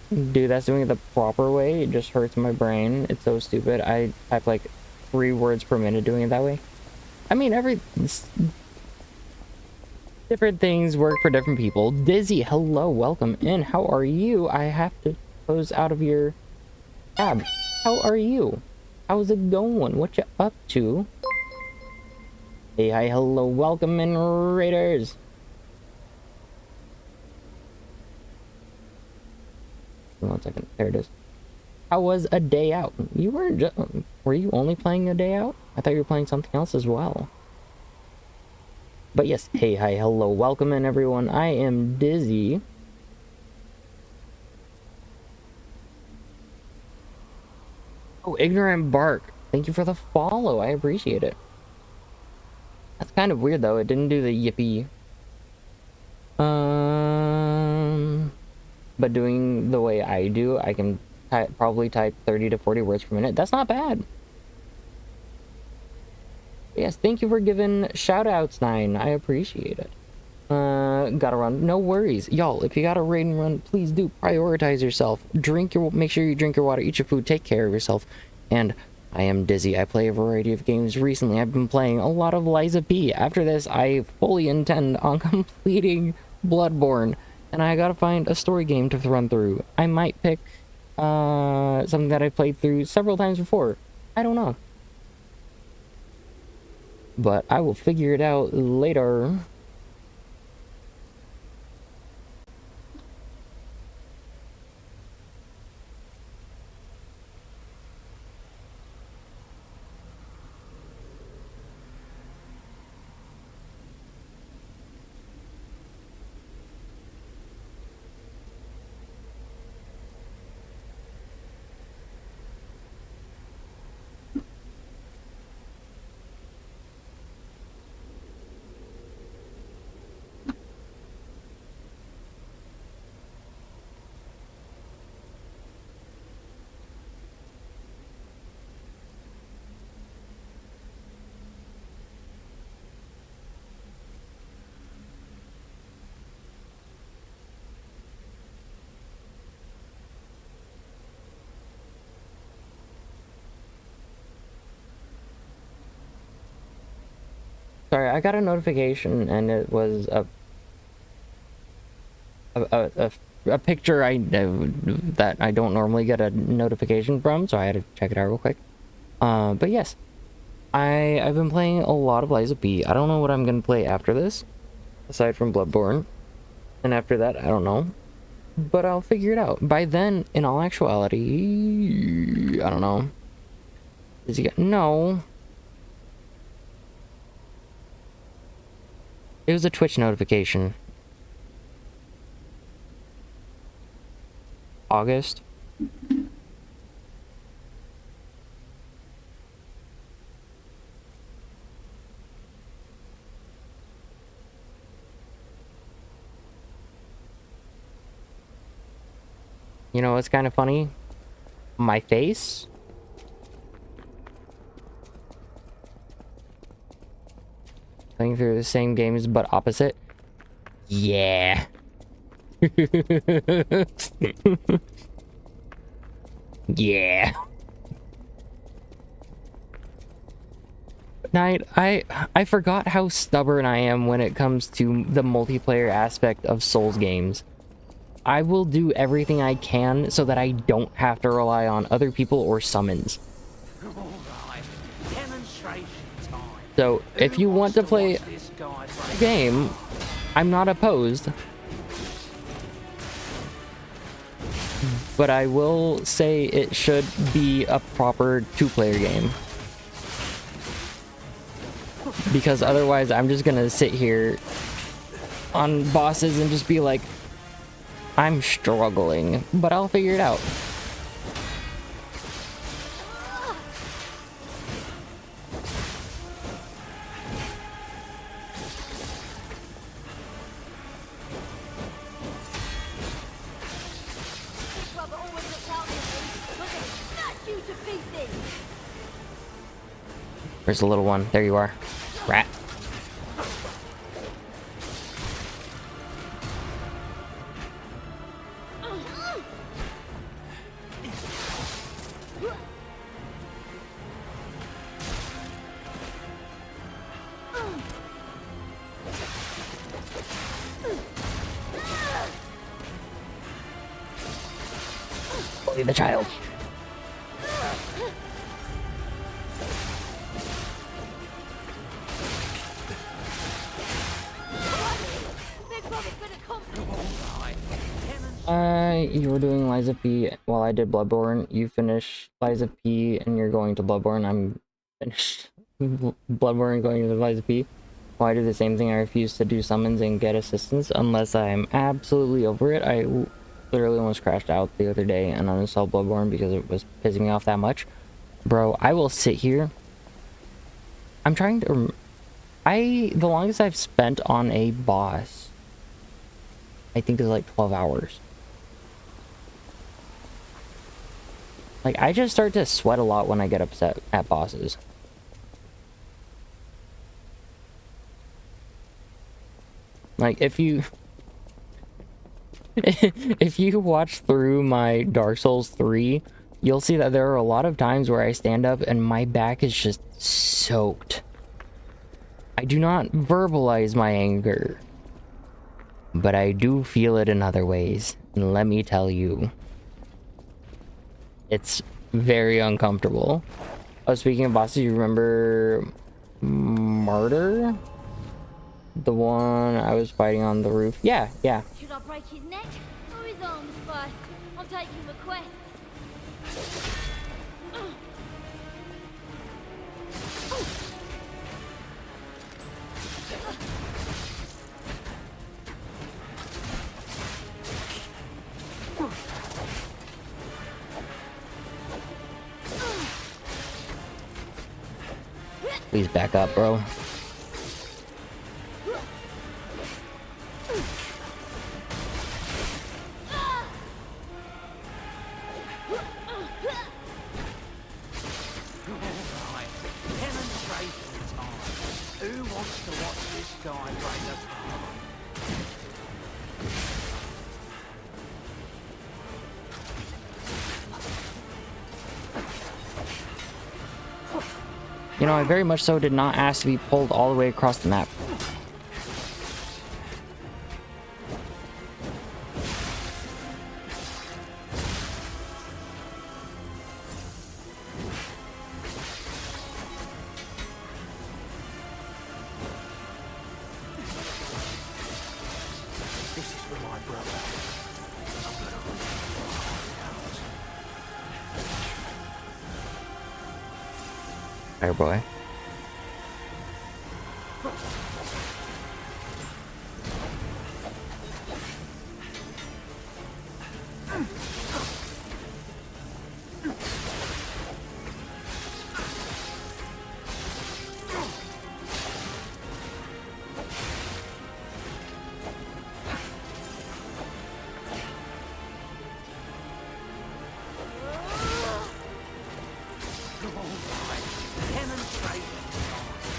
Dude, that's doing it the proper way. It just hurts my brain. It's so stupid. I type like 3 words per minute doing it that way. I mean, different things work for different people. Dizzy, hello, welcome in. How are you? I have to close out of your tab. How are you? How's it going? What you up to? Hey, hi, hello, welcome in, Raiders. 1 second. There it is. How was a day out? You weren't just... Were you only playing a day out? I thought you were playing something else as well. But yes, hey, hi, hello, welcome in, everyone. I am Dizzy. Oh, Ignorant Bark. Thank you for the follow. I appreciate it. That's kind of weird, though. It didn't do the yippee. But doing the way I do, I can probably type 30 to 40 words per minute. That's not bad. Yes, thank you for giving shout-outs, 9. I appreciate it. Gotta run. No worries. Y'all, if you gotta raid and run, please do prioritize yourself. Make sure you drink your water, eat your food, take care of yourself. And I am Dizzy. I play a variety of games recently. I've been playing a lot of Liza P. After this, I fully intend on completing Bloodborne. And I gotta find a story game to run through. I might pick, something that I've played through several times before. I don't know. But I will figure it out later. Sorry, I got a notification and it was a picture that I don't normally get a notification from, so I had to check it out real quick. But yes, I've been playing a lot of Liza P. I don't know what I'm gonna play after this, aside from Bloodborne, and after that, I don't know. But I'll figure it out. By then, in all actuality, I don't know. Is he got... No. It was a Twitch notification. August. You know what's kind of funny? My face. Playing through the same games but opposite. Yeah. Yeah. Night, I forgot how stubborn I am when it comes to the multiplayer aspect of Souls games. I will do everything I can so that I don't have to rely on other people or summons. So, if you want to play a game, I'm not opposed. But I will say it should be a proper 2-player game. Because otherwise I'm just gonna sit here on bosses and just be like, I'm struggling, but I'll figure it out. There's a little one. There you are. Rat. Bully the child. You were doing Lies of P while I did Bloodborne. You finished Lies of P and you're going to Bloodborne. I'm finished Bloodborne going to Lies of P. Well, I do the same thing. I refuse to do summons and get assistance unless I'm absolutely over it. I literally almost crashed out the other day and uninstalled Bloodborne because it was pissing me off that much. Bro, I will sit here. I'm trying to... the longest I've spent on a boss, I think, is like 12 hours. Like, I just start to sweat a lot when I get upset at bosses. Like, if you... if you watch through my Dark Souls 3, you'll see that there are a lot of times where I stand up and my back is just soaked. I do not verbalize my anger, but I do feel it in other ways. And let me tell you, it's very uncomfortable. Oh, speaking of bosses, you remember Martyr? The one I was fighting on the roof? Yeah. Should I break his neck or his arms first? I'm taking requests. Please back up, bro. You know, I very much so did not ask to be pulled all the way across the map. This is for my brother. I'm gonna Fire boy.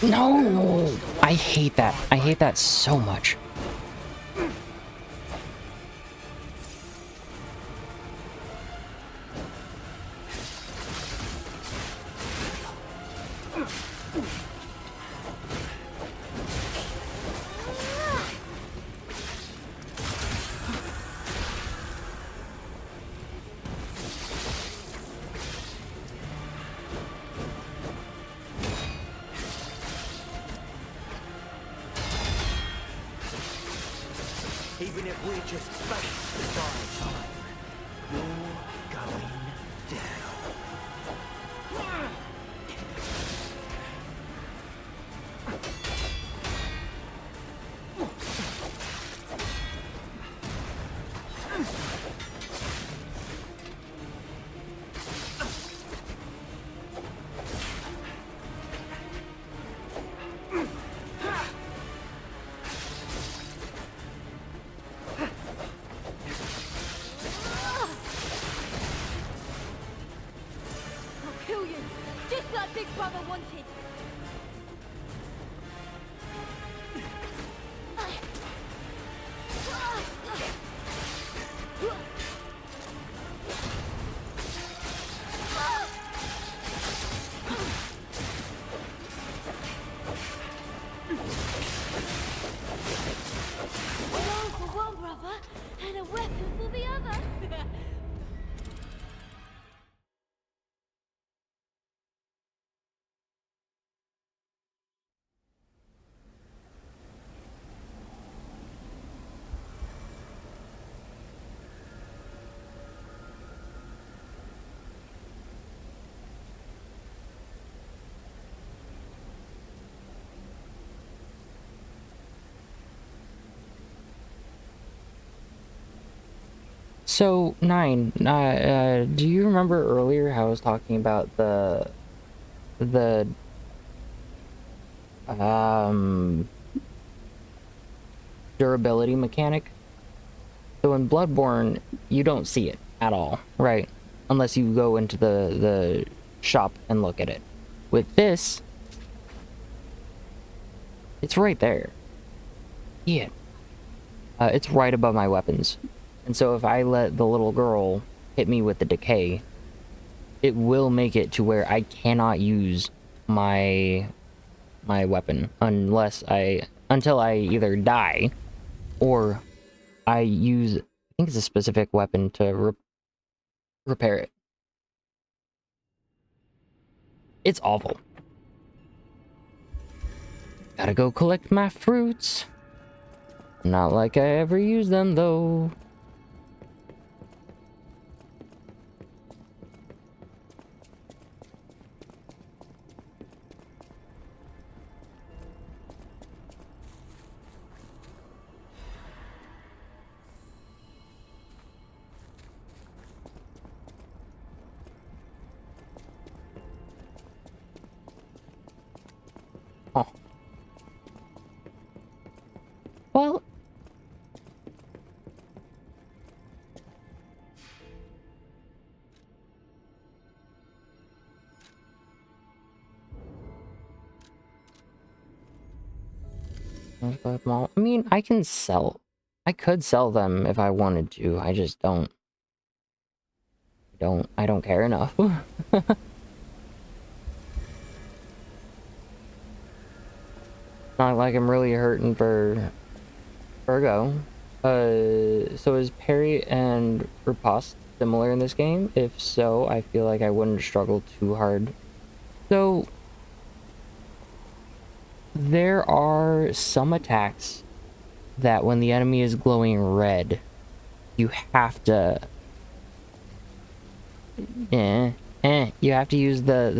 No! I hate that. I hate that so much. Even if we're just face the time, you're going down. So, Nine, do you remember earlier how I was talking about the durability mechanic? So in Bloodborne, you don't see it at all, right? Unless you go into the shop and look at it. With this, it's right there. Yeah. It's right above my weapons. And so if I let the little girl hit me with the decay, it will make it to where I cannot use my weapon until I either die or I use, I think it's a specific weapon to repair it. It's awful. Gotta go collect my fruits. Not like I ever use them though. Oh. Well, I mean, I could sell them if I wanted to. I just I don't care enough. Not like I'm really hurting for Virgo. So is Parry and Riposte similar in this game? If so, I feel like I wouldn't struggle too hard. So, there are some attacks that when the enemy is glowing red, you have to... you have to use the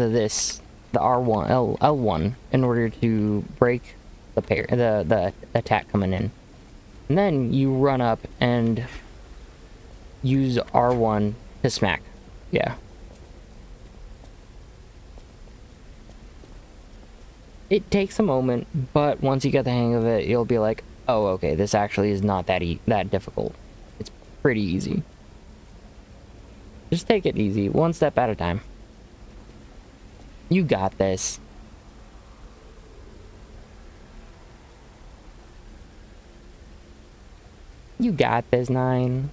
R1, L1 in order to break the attack coming in. And then you run up and use R1 to smack. Yeah. It takes a moment, but once you get the hang of it, you'll be like, oh, okay, this actually is not that difficult. It's pretty easy. Just take it easy, one step at a time. You got this. You got this, 9.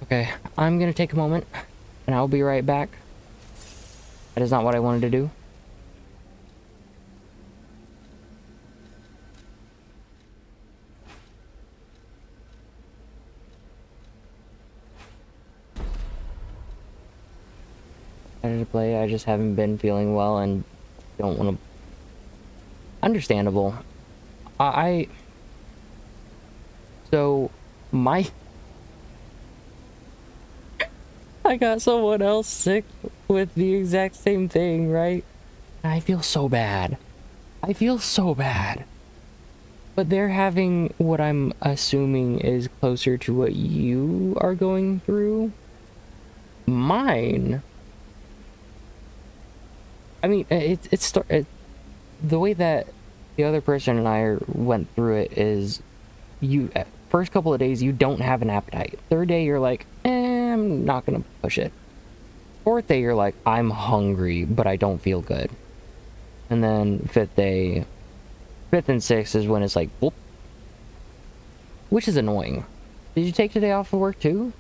Okay, I'm gonna take a moment, and I'll be right back. That is not what I wanted to do. To play, I just haven't been feeling well and don't want to... Understandable. So, I got someone else sick with the exact same thing, right? I feel so bad. I feel so bad. But they're having what I'm assuming is closer to what you are going through. Mine... I mean, the way that the other person and I went through it is first couple of days, you don't have an appetite. Third day, you're like, I'm not gonna push it. Fourth day, you're like, I'm hungry, but I don't feel good. And then fifth and sixth is when it's like, whoop. Which is annoying. Did you take today off of work too?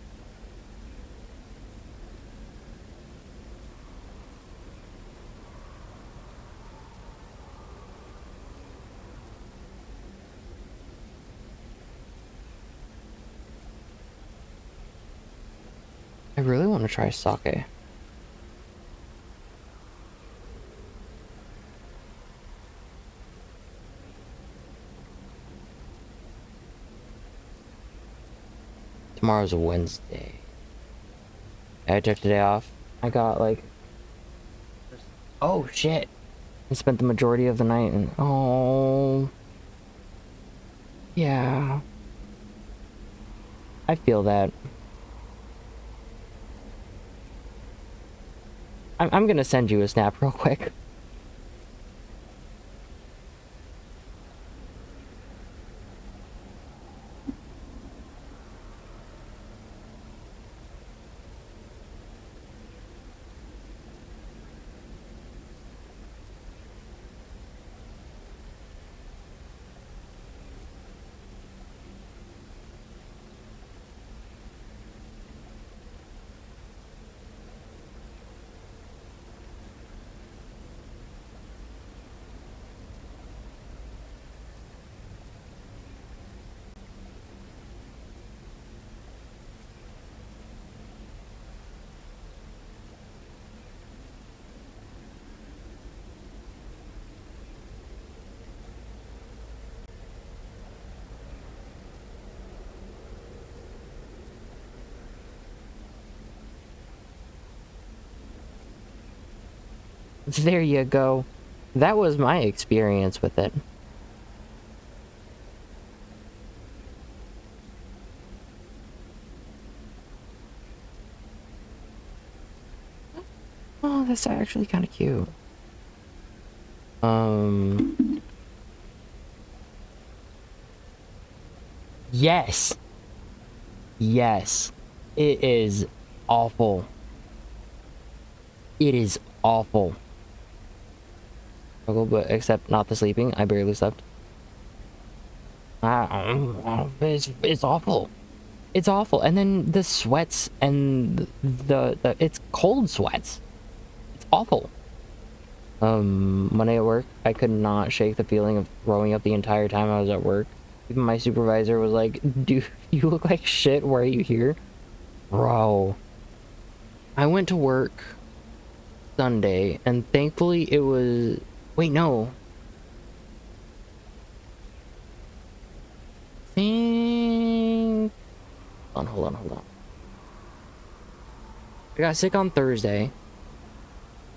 I really want to try sake. Tomorrow's a Wednesday. I took today off. I got like Oh shit. I spent the majority of the night and oh yeah. I feel that. I'm gonna send you a snap real quick. There you go. That was my experience with it. Oh, that's actually kind of cute. Yes. Yes. It is awful. It is awful. But except not the sleeping. I barely slept. It's awful. It's awful. And then the sweats and the it's cold sweats. It's awful. Monday at work, I could not shake the feeling of throwing up the entire time I was at work. Even my supervisor was like, dude, you look like shit. Why are you here? Bro. I went to work Sunday, and thankfully it was... Wait, no. Hold on. I got sick on Thursday.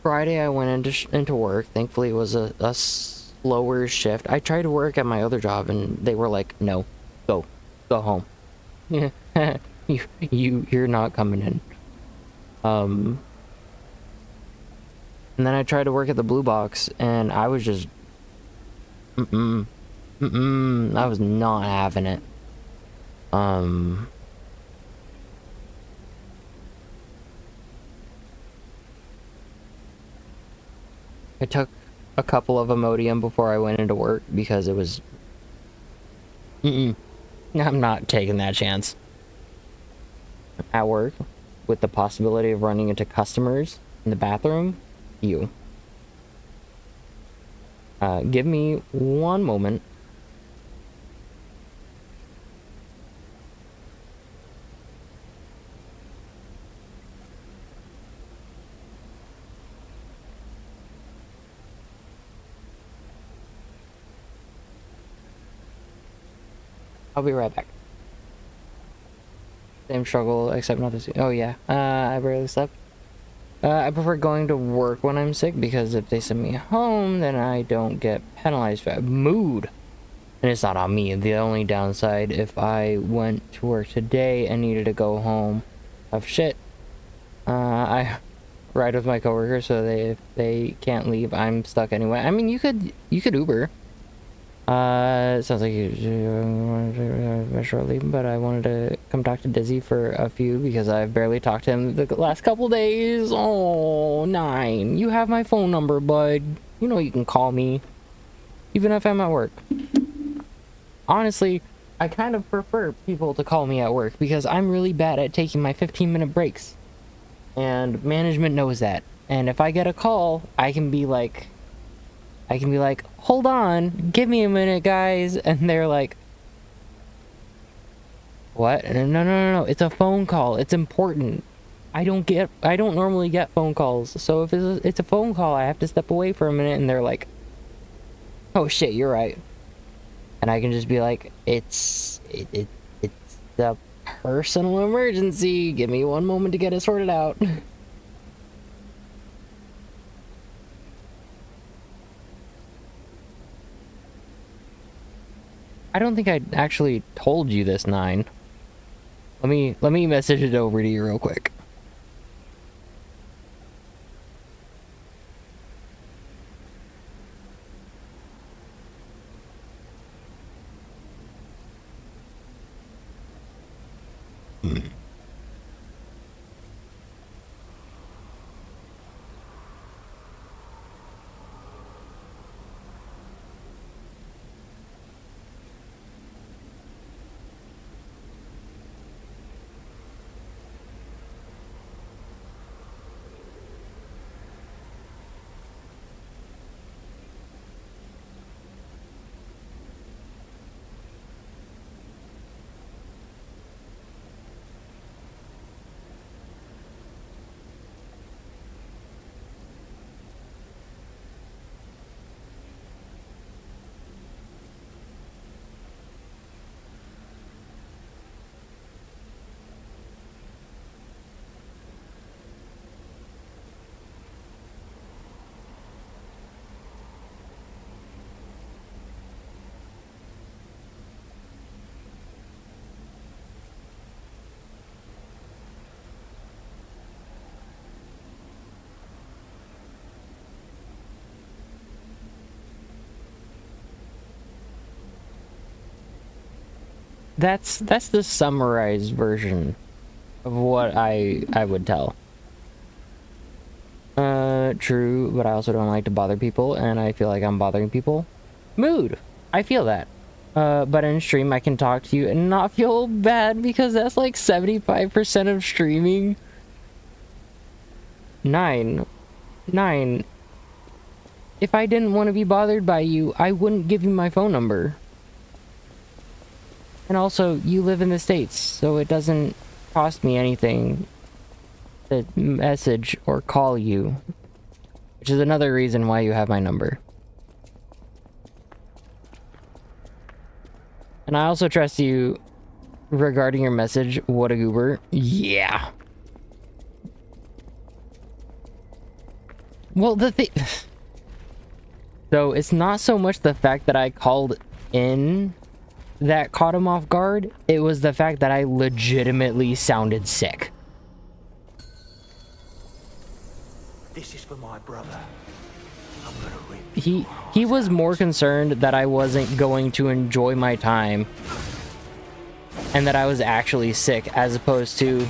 Friday I went into work. Thankfully it was a slower shift. I tried to work at my other job and they were like, no, go home. you're not coming in. And then I tried to work at the Blue Box and I was just I was not having it. I took a couple of Imodium before I went into work because it was... I'm not taking that chance. At work, with the possibility of running into customers in the bathroom, you. Give me one moment. I'll be right back. Same struggle, except not this. Oh yeah, I barely slept. I prefer going to work when I'm sick because if they send me home, then I don't get penalized for mood. And it's not on me. The only downside, if I went to work today and needed to go home of shit, I ride with my coworker, so if they can't leave, I'm stuck anyway. I mean, you could Uber. It sounds like you shortly, but I wanted to come talk to Dizzy for a few because I've barely talked to him the last couple days. Oh, 9. You have my phone number, bud. You know you can call me, even if I'm at work. Honestly, I kind of prefer people to call me at work because I'm really bad at taking my 15-minute breaks. And management knows that. And if I get a call, I can be like, hold on, give me a minute, guys. And they're like, what? No, it's a phone call. It's important. I don't normally get phone calls. So if it's a phone call, I have to step away for a minute. And they're like, oh shit, you're right. And I can just be like, it's the personal emergency. Give me one moment to get it sorted out. I don't think I actually told you this, Nine. Let me message it over to you real quick. That's the summarized version of what I would tell. True, but I also don't like to bother people, and I feel like I'm bothering people. Mood. I feel that. But in stream I can talk to you and not feel bad because that's like 75% of streaming. Nine. If I didn't want to be bothered by you, I wouldn't give you my phone number. And also, you live in the States, so it doesn't cost me anything to message or call you. Which is another reason why you have my number. And I also trust you regarding your message, what a goober. Yeah. Well, the thing... So, it's not so much the fact that I called in that caught him off guard. It was the fact that I legitimately sounded sick. This is for my brother. I'm gonna rip He was more concerned that I wasn't going to enjoy my time and that I was actually sick, as opposed to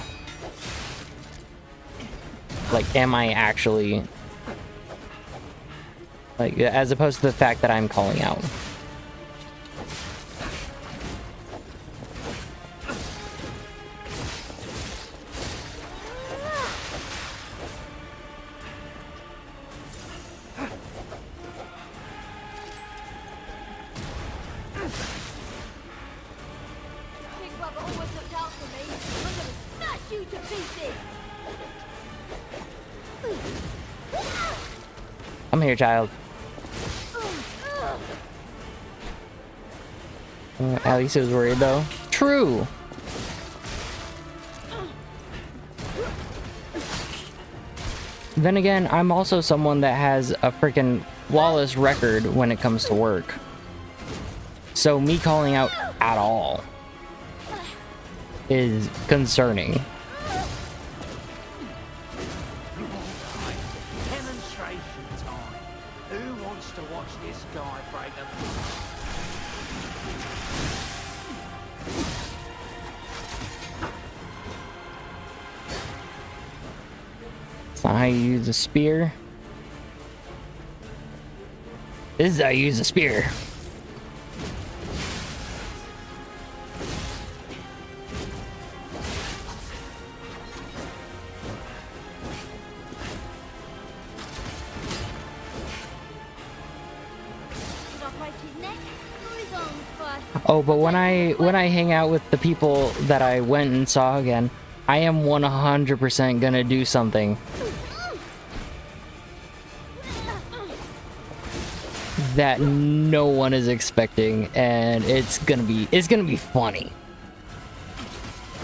like, am I actually, like, as opposed to the fact that I'm calling out. Big Brother always looked out for me. I'm gonna smash you to pieces. Come here, child. At least it was worried, though. True. Then again, I'm also someone that has a freaking flawless record when it comes to work. So me calling out at all is concerning. demonstration time. Who wants to watch this guy break a... That's not how you use a spear. This is how you use a spear. Should I break his neck or his arms first? Oh, but when I hang out with the people that I went and saw again, I am 100% gonna do something that no one is expecting, and it's gonna be funny.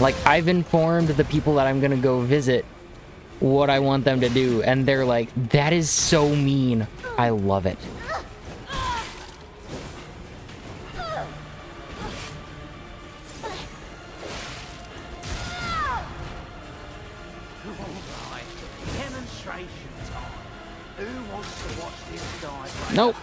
Like, I've informed the people that I'm gonna go visit what I want them to do, and they're like, that is so mean. I love it. Demonstration time. Who wants to watch this guy break Nope.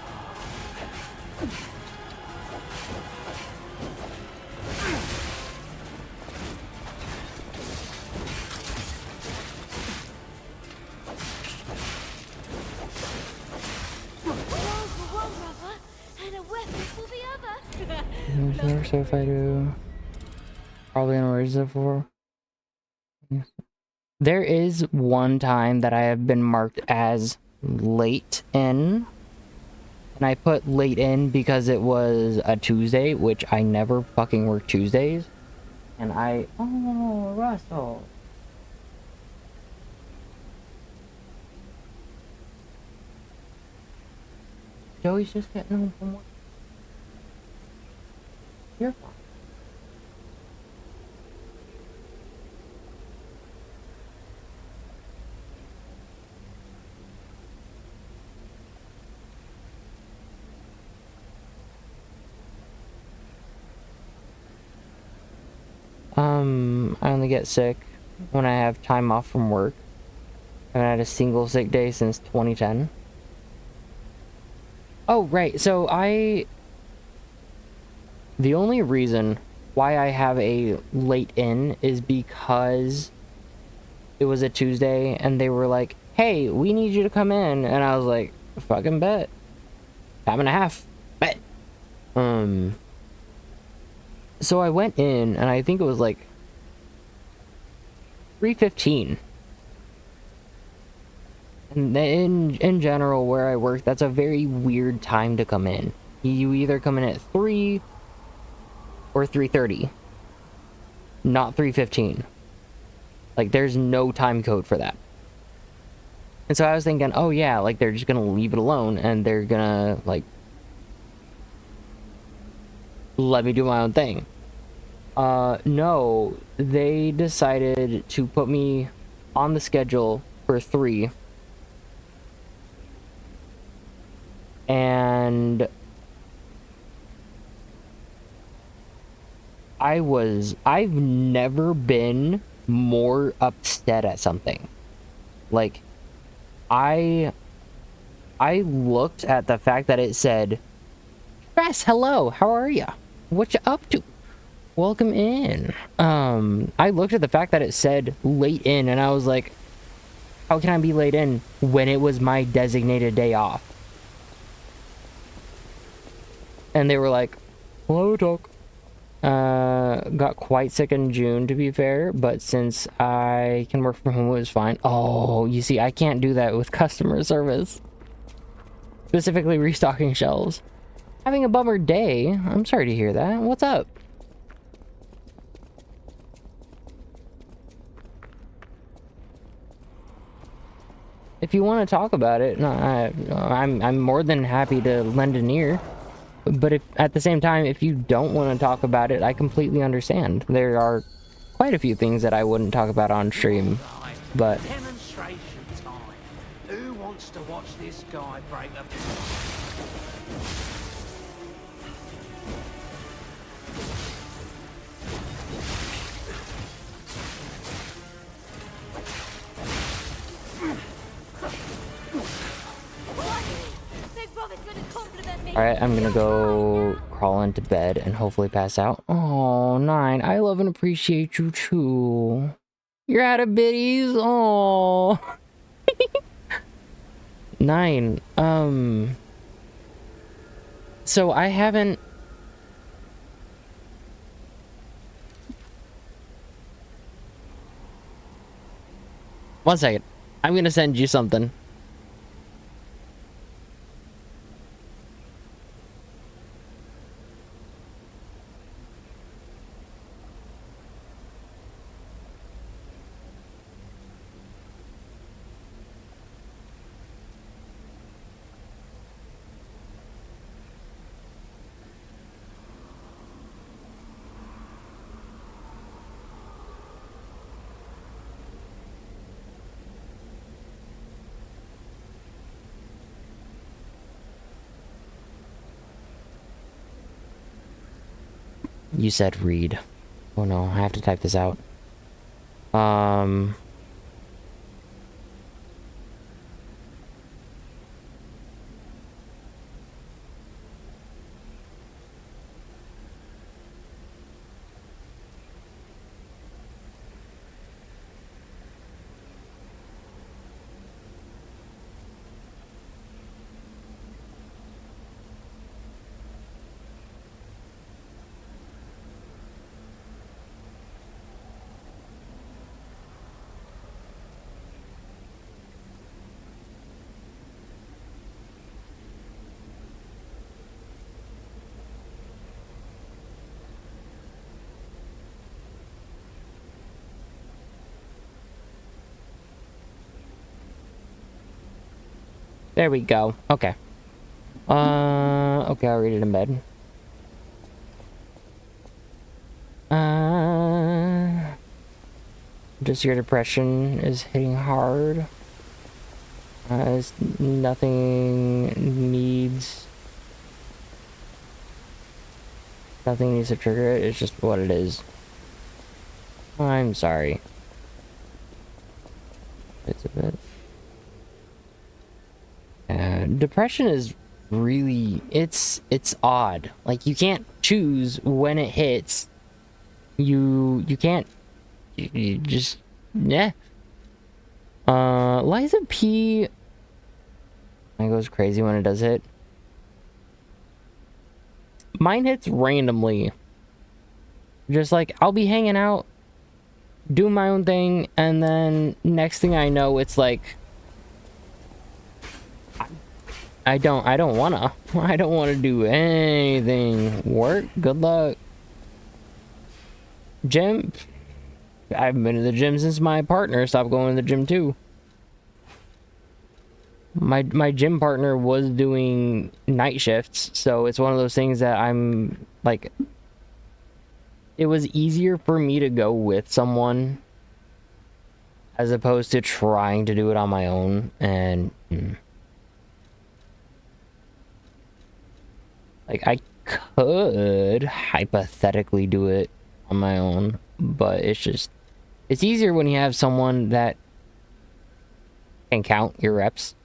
Arrows for one brother, and a weapon for the other. So if I do, probably in words for. There is one time that I have been marked as late in, and I put late in because it was a Tuesday, which I never fucking work Tuesdays, and oh, Russell. Joey's just getting home from work. You're fine. I only get sick when I have time off from work. I haven't had a single sick day since 2010. Oh, right. So the only reason why I have a late in is because it was a Tuesday and they were like, hey, we need you to come in. And I was like, fucking bet. Time and a half. Bet. So I went in and I think it was like 3:15. And in general, where I work, that's a very weird time to come in. You either come in at 3 or 3:30, not 3:15. Like, there's no time code for that. And so I was thinking, oh yeah, like they're just gonna leave it alone and they're gonna like let me do my own thing. No, they decided to put me on the schedule for 3. And I've never been more upset at something. Like, I looked at the fact that it said, Press, hello, how are ya? What you up to? Welcome in. I looked at the fact that it said late in and I was like, how can I be late in when it was my designated day off? And they were like, hello, talk. Got quite sick in June, to be fair, but since I can work from home, it was fine. Oh, you see, I can't do that with customer service. Specifically restocking shelves. Having a bummer day. I'm sorry to hear that. What's up? If you want to talk about it, no, I'm more than happy to lend an ear. But if at the same time, if you don't want to talk about it, I completely understand. There are quite a few things that I wouldn't talk about on stream, but Demonstration time. Who wants to watch this guy break a... Big brother's gonna compliment me. alright, I'm gonna go crawl into bed and hopefully pass out. Oh, 9, I love and appreciate you too. You're out of biddies. Oh. 9, so I haven't... One second. I'm gonna send you something. You said read. Oh no, I have to type this out. There we go. Okay. Okay, I'll read it in bed. Just your depression is hitting hard. Nothing needs to trigger it. It's just what it is. I'm sorry. It's a bit. Depression is really it's odd. Like you can't choose when it hits. You can't. You just yeah. Liza P. It goes crazy when it does hit. Mine hits randomly. Just like I'll be hanging out, doing my own thing, and then next thing I know, it's like I don't wanna do anything. Work. Good luck. Gym. I haven't been to the gym since my partner stopped going to the gym too. My gym partner was doing night shifts, so it's one of those things that I'm like, it was easier for me to go with someone as opposed to trying to do it on my own. And like I could hypothetically do it on my own, but it's easier when you have someone that can count your reps